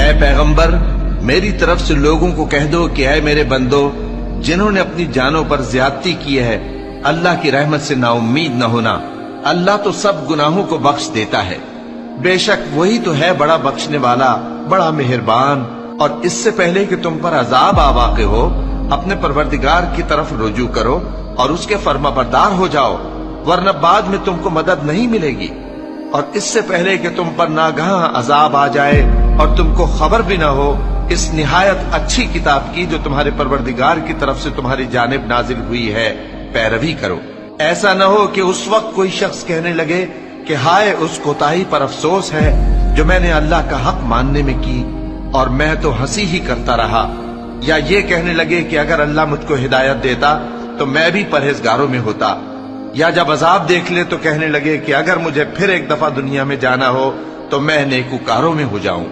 اے پیغمبر میری طرف سے لوگوں کو کہہ دو کہ اے میرے بندو جنہوں نے اپنی جانوں پر زیادتی کی ہے اللہ کی رحمت سے نا امید نہ ہونا، اللہ تو سب گناہوں کو بخش دیتا ہے، بے شک وہی تو ہے بڑا بخشنے والا بڑا مہربان۔ اور اس سے پہلے کہ تم پر عذاب آ واقع ہو اپنے پروردگار کی طرف رجوع کرو اور اس کے فرما بردار ہو جاؤ، ورنہ بعد میں تم کو مدد نہیں ملے گی۔ اور اس سے پہلے کہ تم پر ناگہاں عذاب آ جائے اور تم کو خبر بھی نہ ہو اس نہایت اچھی کتاب کی جو تمہارے پروردگار کی طرف سے تمہاری جانب نازل ہوئی ہے پیروی کرو۔ ایسا نہ ہو کہ اس وقت کوئی شخص کہنے لگے کہ ہائے اس کوتاہی پر افسوس ہے جو میں نے اللہ کا حق ماننے میں کی اور میں تو ہنسی ہی کرتا رہا، یا یہ کہنے لگے کہ اگر اللہ مجھ کو ہدایت دیتا تو میں بھی پرہیزگاروں میں ہوتا، یا جب عذاب دیکھ لے تو کہنے لگے کہ اگر مجھے پھر ایک دفعہ دنیا میں جانا ہو تو میں نیکوکاروں میں ہو جاؤں۔